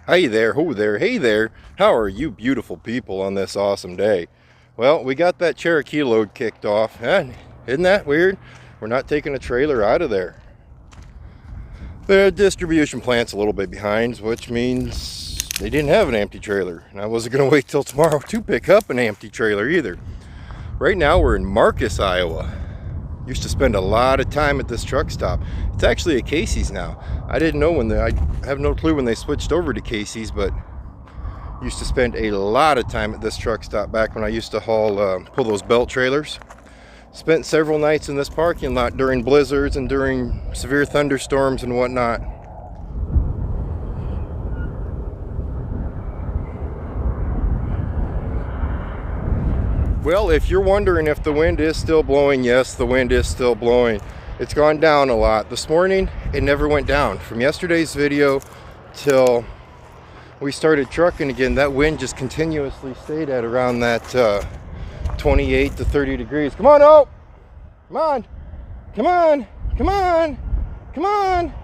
Hi there, ho there, hey there. How are you beautiful people on this awesome day? Well, we got that Cherokee load kicked off, and isn't that weird? We're not taking a trailer out of there. The distribution plant's a little bit behind, which means they didn't have an empty trailer. And I wasn't going to wait till tomorrow to pick up an empty trailer either. Right now we're in Marcus, Iowa. Used to spend a lot of time at this truck stop. It's actually a Casey's now. I didn't know I have no clue when they switched over to Casey's, but used to spend a lot of time at this truck stop back when I used to pull those belt trailers. Spent several nights in this parking lot during blizzards and during severe thunderstorms and whatnot. Well, if you're wondering if the wind is still blowing, yes, the wind is still blowing. It's gone down a lot. This morning, it never went down. From yesterday's video till we started trucking again, that wind just continuously stayed at around that 28 to 30 degrees. Come on, oh! Come on! Come on! Come on! Come on!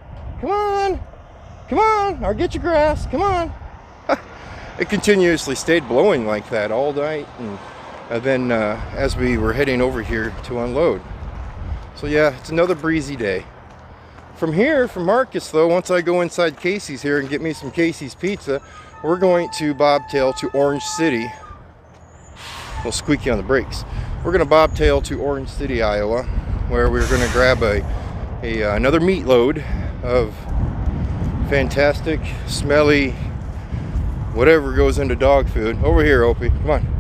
Come on! Come on! Or get your grass! Come on! It continuously stayed blowing like that all night, and then as we were heading over here to unload. So yeah, it's another breezy day. From here, from Marcus though, once I go inside Casey's here and get me some Casey's pizza, we're going to bobtail to Orange City. A little squeaky on the brakes. We're going to bobtail to Orange City, Iowa, where we're going to grab another meat load of fantastic, smelly, whatever goes into dog food. Over here, Opie, come on.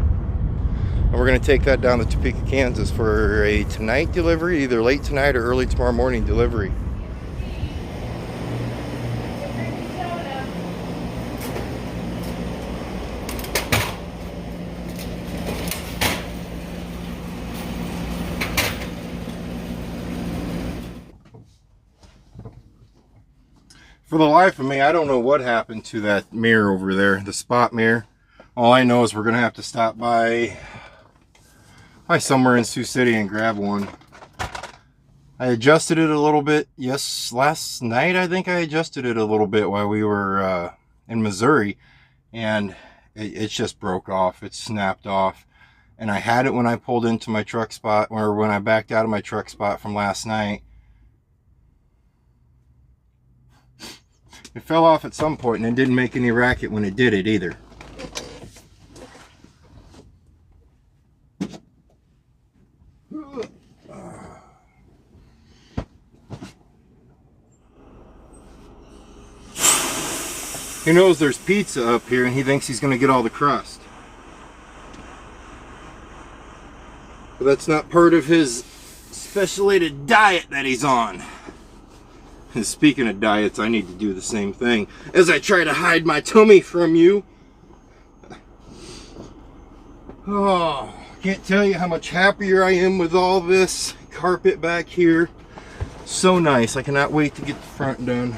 And we're going to take that down to Topeka, Kansas for a tonight delivery, either late tonight or early tomorrow morning delivery. For the life of me, I don't know what happened to that mirror over there, the spot mirror. All I know is we're going to have to stop by somewhere in Sioux City and grab one. I adjusted it a little bit. Yes, last night I think I adjusted it a little bit while we were in Missouri, and it just broke off. It snapped off. And I had it when I pulled into my truck spot, or when I backed out of my truck spot from last night. It fell off at some point and it didn't make any racket when it did it either. He knows there's pizza up here and he thinks he's going to get all the crust. But that's not part of his specialated diet that he's on. And speaking of diets, I need to do the same thing as I try to hide my tummy from you. Oh, can't tell you how much happier I am with all this carpet back here. So nice. I cannot wait to get the front done.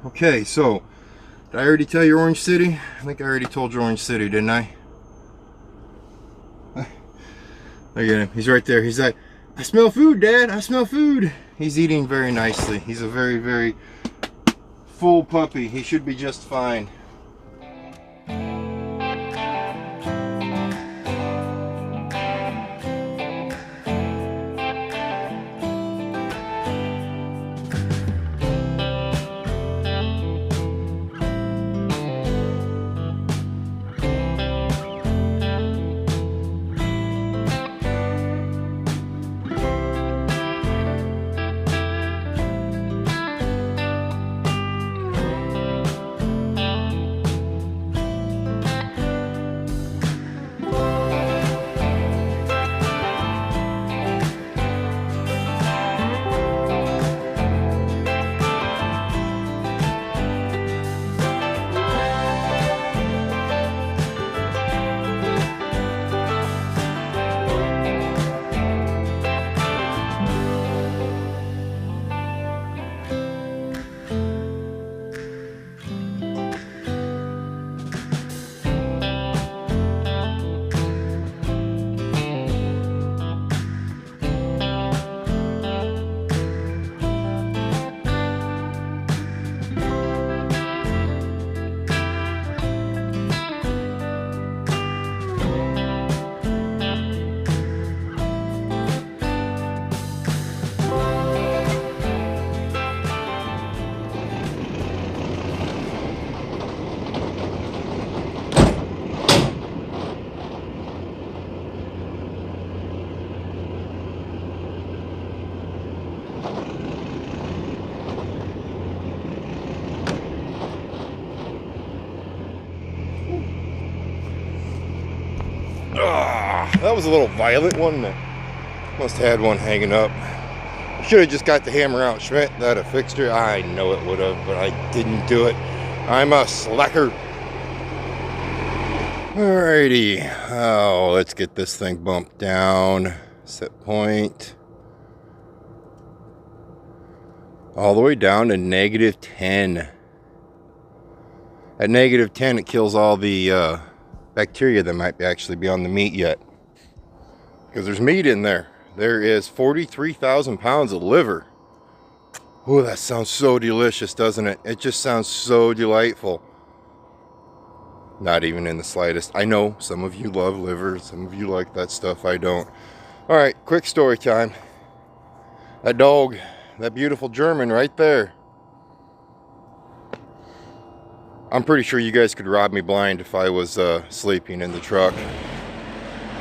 Okay, so did I already tell you Orange City? I think I already told you Orange City, didn't I? Look at him. He's right there. He's like, I smell food, Dad. I smell food. He's eating very nicely. He's a very, very full puppy. He should be just fine. That was a little violent, wasn't it? Must have had one hanging up. Should have just got the hammer out, Schmidt. That'd have fixed her. I know it would have, but I didn't do it. I'm a slacker. Alrighty. Oh, let's get this thing bumped down. Set point. All the way down to -10. At -10, it kills all the bacteria that might actually be on the meat yet. Because there's meat in there. There is 43,000 pounds of liver. Oh, that sounds so delicious, doesn't it? It just sounds so delightful. Not even in the slightest. I know some of you love liver. Some of you like that stuff. I don't. All right, quick story time. That dog, that beautiful German right there. I'm pretty sure you guys could rob me blind if I was sleeping in the truck.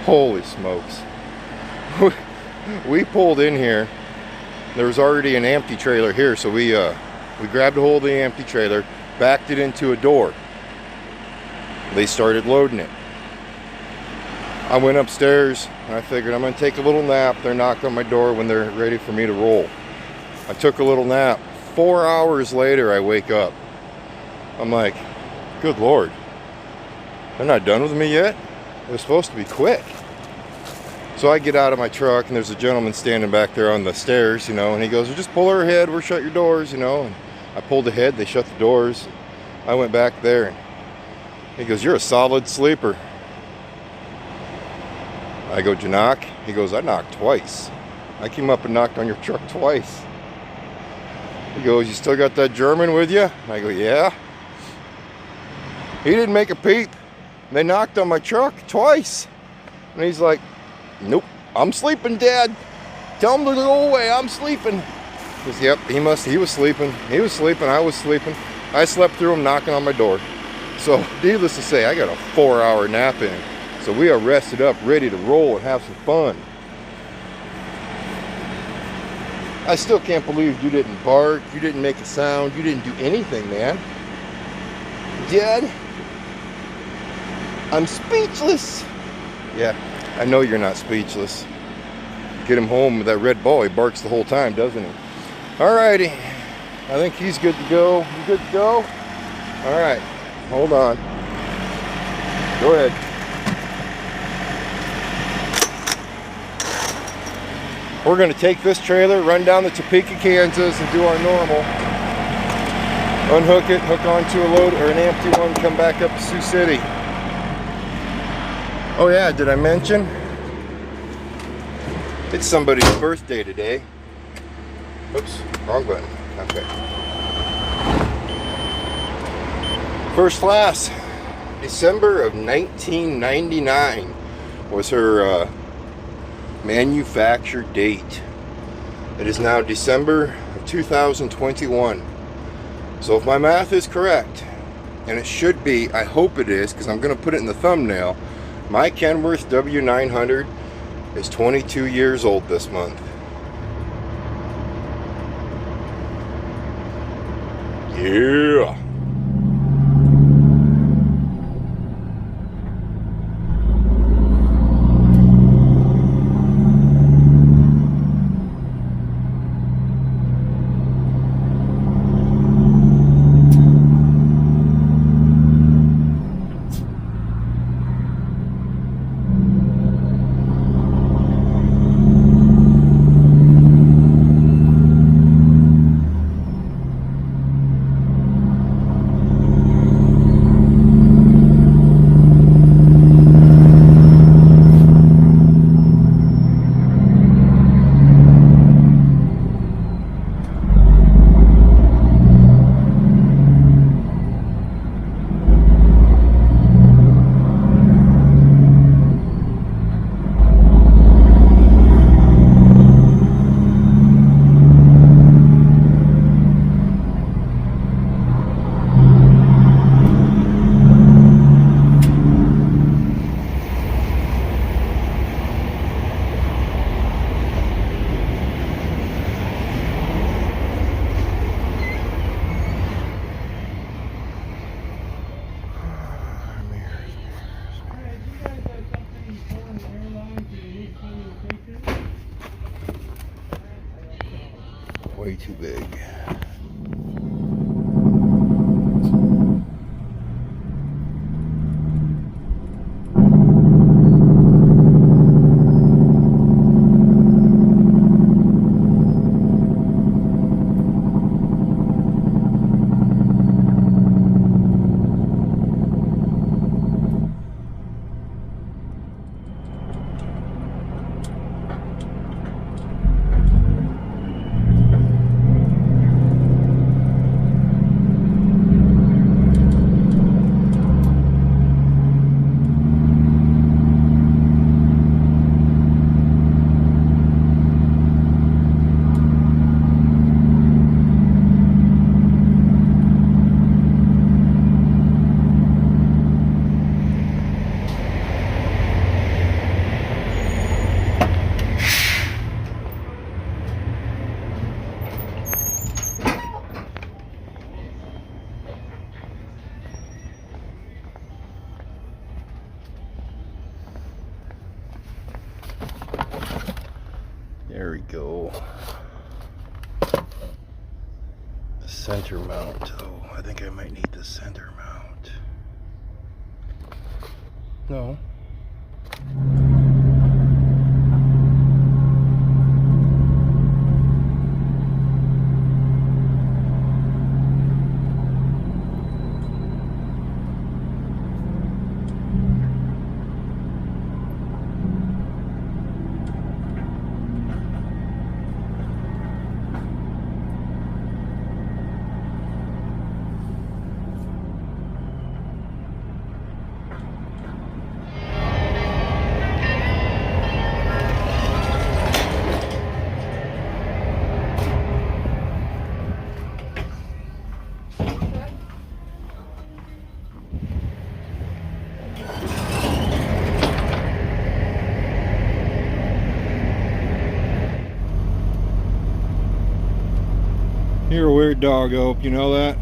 Holy smokes. We pulled in here. There was already an empty trailer here, so we grabbed a hold of the empty trailer, backed it into a door. They started loading it. I went upstairs and I figured I'm gonna take a little nap. They're knocking on my door when they're ready for me to roll. I took a little nap. 4 hours later, I wake up. I'm like, good Lord, they're not done with me yet? It was supposed to be quick. So I get out of my truck and there's a gentleman standing back there on the stairs, you know, and he goes, well, just pull her ahead, we'll shut your doors, you know. And I pulled ahead, they shut the doors. I went back there and he goes, you're a solid sleeper. I go, did you knock? He goes, I knocked twice. I came up and knocked on your truck twice. He goes, you still got that German with you? I go, yeah. He didn't make a peep. They knocked on my truck twice. And he's like, nope, I'm sleeping, Dad. Tell him to go away, I'm sleeping. He goes, yep, he was sleeping. He was sleeping, I was sleeping. I slept through him knocking on my door. So, needless to say, I got a 4-hour nap in. So we are rested up, ready to roll and have some fun. I still can't believe you didn't bark, you didn't make a sound, you didn't do anything, man. Dad, I'm speechless. Yeah, I know you're not speechless. Get him home with that red ball. He barks the whole time, doesn't he? Alrighty, I think he's good to go. You good to go? Alright, hold on. Go ahead. We're going to take this trailer, run down to Topeka, Kansas, and do our normal. Unhook it, hook onto a load or an empty one, come back up to Sioux City. Oh yeah, did I mention? It's somebody's birthday today. Oops, wrong button. Okay. FirstClass, December of 1999 was her manufacture date. It is now December of 2021. So if my math is correct, and it should be, I hope it is, because I'm going to put it in the thumbnail, my Kenworth W900 is 22 years old this month. Yeah. way too big. There we go. The center mount. Oh, I think I might need the center mount. No. You're a weird dog, Ope, you know that?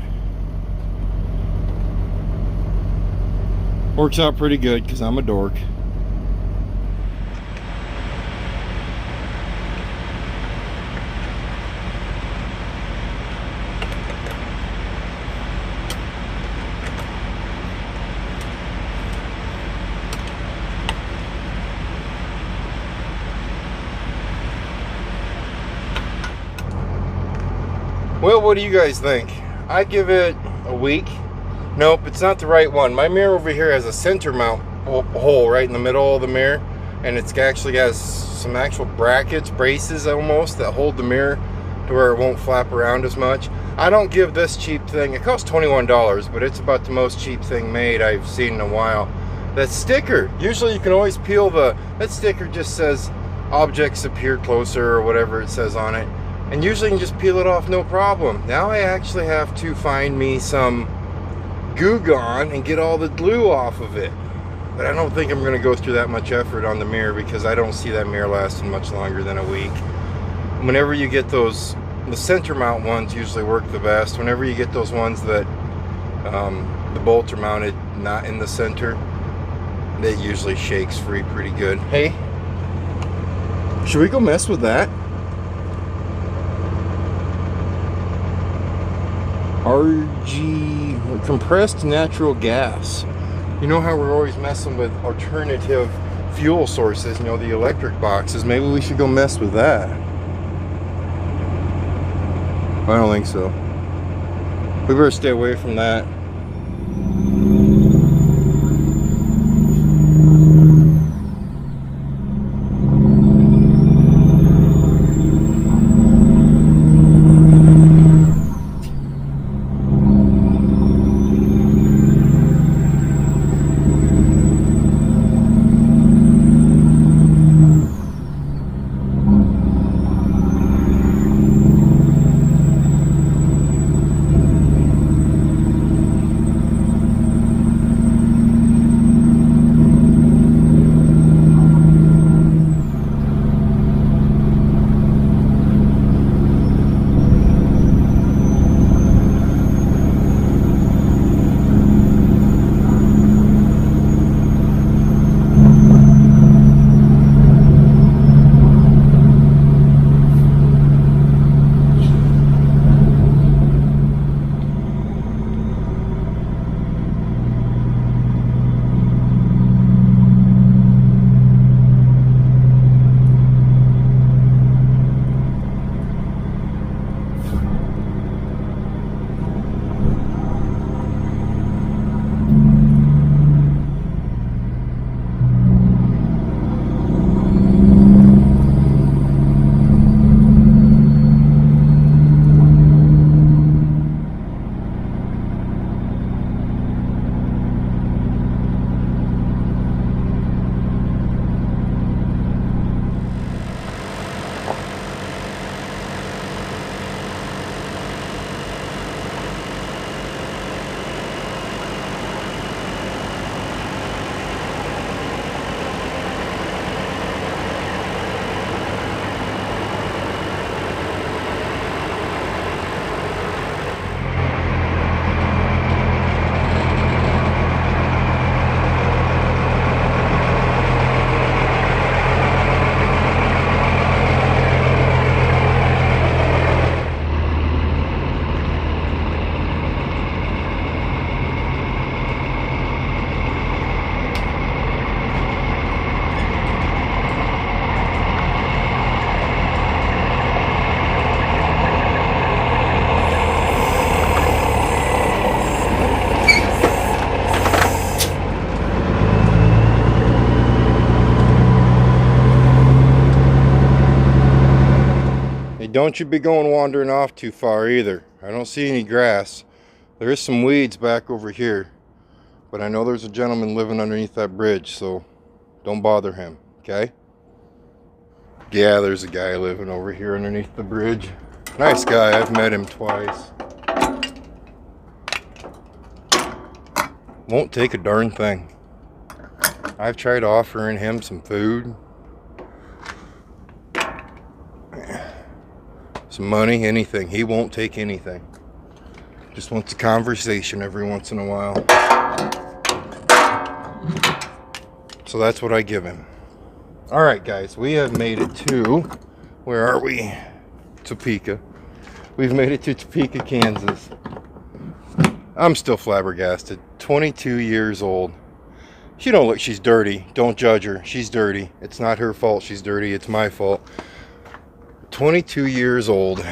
Works out pretty good because I'm a dork. Well, what do you guys think? I give it a week. Nope, it's not the right one. My mirror over here has a center mount hole right in the middle of the mirror, and it's actually has some actual brackets, braces almost, that hold the mirror to where it won't flap around as much. I don't give this cheap thing, it costs $21, but it's about the most cheap thing made I've seen in a while. That sticker, usually you can always peel that sticker just says objects appear closer or whatever it says on it. And usually you can just peel it off, no problem. Now I actually have to find me some Goo Gone and get all the glue off of it. But I don't think I'm going to go through that much effort on the mirror because I don't see that mirror lasting much longer than a week. Whenever you get those, the center mount ones usually work the best. Whenever you get those ones that the bolts are mounted not in the center, it usually shakes free pretty good. Hey, should we go mess with that? RG, compressed natural gas. You know how we're always messing with alternative fuel sources, you know, the electric boxes. Maybe we should go mess with that. I don't think so. We better stay away from that. don't you be going wandering off too far either. I don't see any grass. There is some weeds back over here, but I know there's a gentleman living underneath that bridge, so don't bother him, okay? Yeah, there's a guy living over here underneath the bridge. Nice guy, I've met him twice. Won't take a darn thing. I've tried offering him some food, some money, anything. He won't take anything. Just wants a conversation every once in a while. So that's what I give him. Alright guys, we have made it to, where are we? Topeka. We've made it to Topeka, Kansas. I'm still flabbergasted. 22 years old. She don't look, she's dirty. Don't judge her. She's dirty. It's not her fault she's dirty. It's my fault. 22 years old.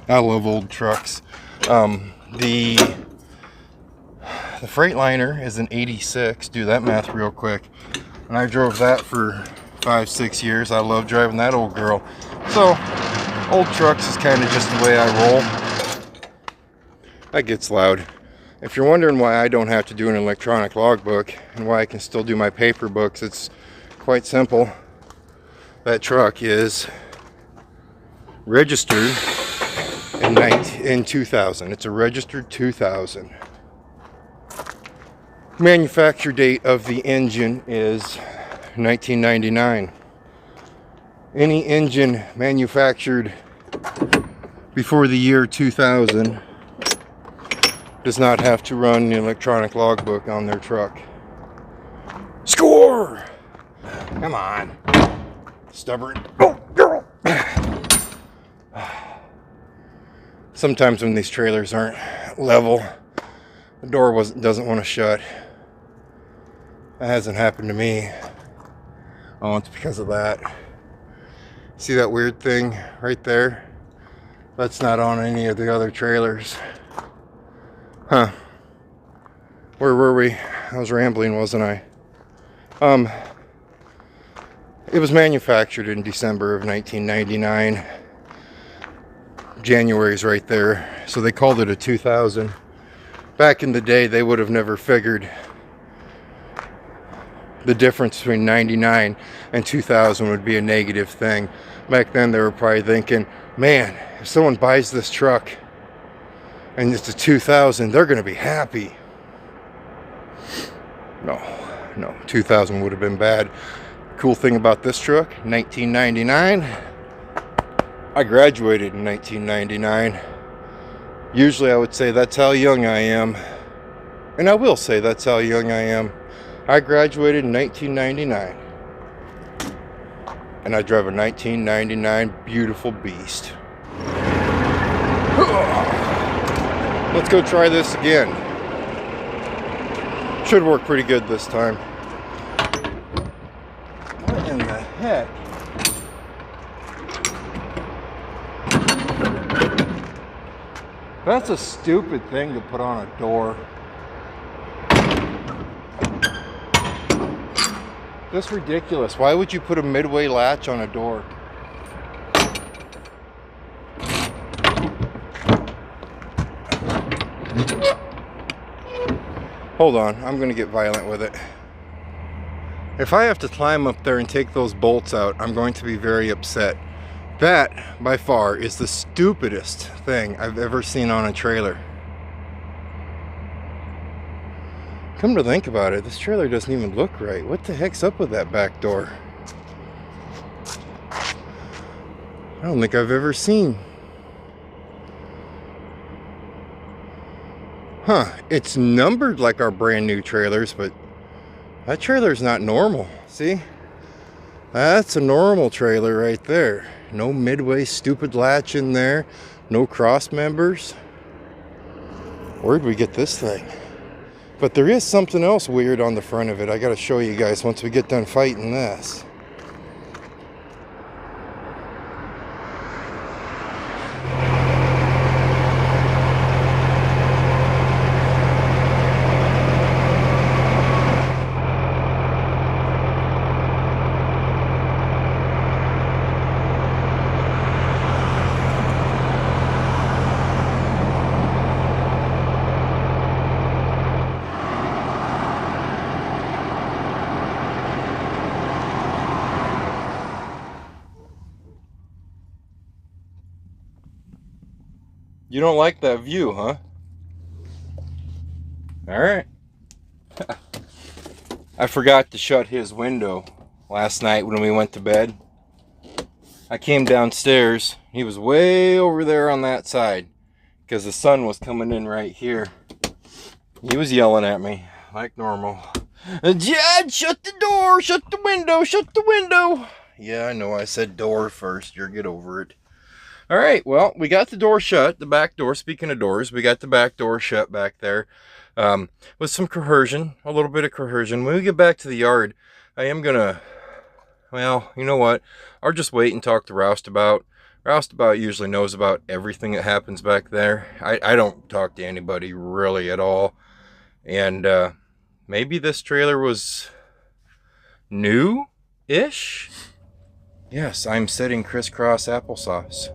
I love old trucks. The Freightliner is an 86. Do that math real quick. And I drove that for 5-6 years. I love driving that old girl. So, old trucks is kind of just the way I roll. That gets loud. If you're wondering why I don't have to do an electronic logbook and why I can still do my paper books, it's quite simple. That truck is registered in 2000. It's a registered 2000. Manufacture date of the engine is 1999. Any engine manufactured before the year 2000 does not have to run the electronic logbook on their truck. Score! Come on. Stubborn. Oh, girl! Sometimes when these trailers aren't level, the door doesn't want to shut. That hasn't happened to me. Oh, it's because of that. See that weird thing right there? That's not on any of the other trailers. Huh. Where were we? I was rambling, wasn't I? It was manufactured in December of 1999. January's right there. So they called it a 2000. Back in the day, they would have never figured the difference between 99 and 2000 would be a negative thing. Back then, they were probably thinking, man, if someone buys this truck and it's a 2000, they're going to be happy. No, 2000 would have been bad. Cool thing about this truck, 1999. I graduated in 1999. Usually I would say that's how young I am. And I will say that's how young I am. I graduated in 1999. And I drive a 1999 beautiful beast. Let's go try this again. Should work pretty good this time. What in the heck? That's a stupid thing to put on a door. That's ridiculous. Why would you put a midway latch on a door? Hold on, I'm gonna get violent with it. If I have to climb up there and take those bolts out, I'm going to be very upset. That, by far, is the stupidest thing I've ever seen on a trailer. Come to think about it, this trailer doesn't even look right. What the heck's up with that back door? I don't think I've ever seen. Huh, it's numbered like our brand new trailers, but that trailer's not normal. See? That's a normal trailer right there. No midway stupid latch in there. No cross members. Where'd we get this thing? But there is something else weird on the front of it. I gotta show you guys once we get done fighting this. You don't like that view, huh? All right. I forgot to shut his window last night when we went to bed. I came downstairs. He was way over there on that side because the sun was coming in right here. He was yelling at me like normal. Dad, shut the door, shut the window, shut the window. Yeah, I know I said door first. You'll get over it. All right, well, we got the door shut, the back door. Speaking of doors, we got the back door shut back there with some coercion, a little bit of coercion. When we get back to the yard, I am going to, well, you know what? I'll just wait and talk to Roustabout. Roustabout usually knows about everything that happens back there. I don't talk to anybody really at all. And maybe this trailer was new-ish? Yes, I'm setting crisscross applesauce.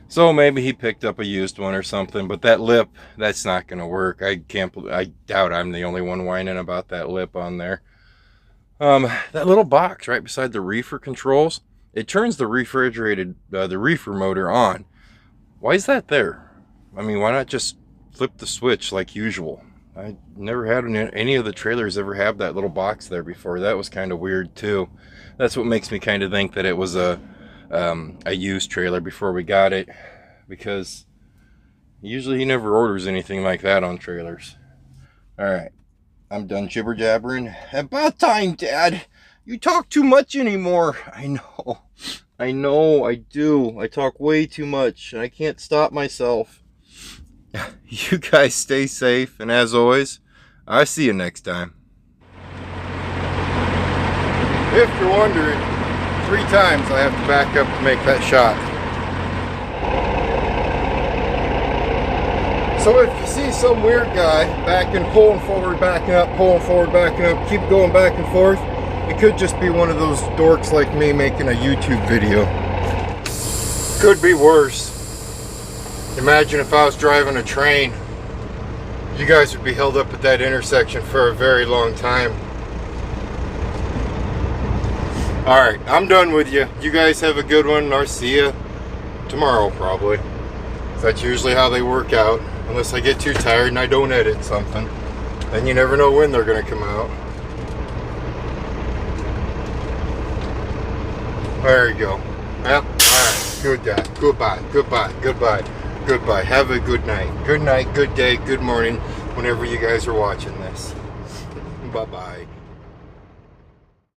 So maybe he picked up a used one or something, but that lip, that's not going to work. I doubt I'm the only one whining about that lip on there. That little box right beside the reefer controls, it turns the reefer motor on. Why is that there? I mean, why not just flip the switch like usual? I never had any of the trailers ever have that little box there before. That was kind of weird too. That's what makes me kind of think that it was a used trailer before we got it, because usually he never orders anything like that on trailers. All right, I'm done jibber jabbering. About time, Dad. You talk too much anymore. I know, I do. I talk way too much, and I can't stop myself. You guys stay safe, and as always, I'll see you next time. If you're wondering, 3 times I have to back up to make that shot. So if you see some weird guy pulling forward, backing up, pulling forward, backing up, keep going back and forth, it could just be one of those dorks like me making a YouTube video. Could be worse. Imagine if I was driving a train. You guys would be held up at that intersection for a very long time. Alright, I'm done with you. You guys have a good one, and I'll see you tomorrow probably. That's usually how they work out. Unless I get too tired and I don't edit something. Then you never know when they're going to come out. There you go. Well, alright. Good day. Goodbye. Goodbye. Goodbye. Goodbye. Have a good night. Good night, good day, good morning, whenever you guys are watching this. Bye-bye.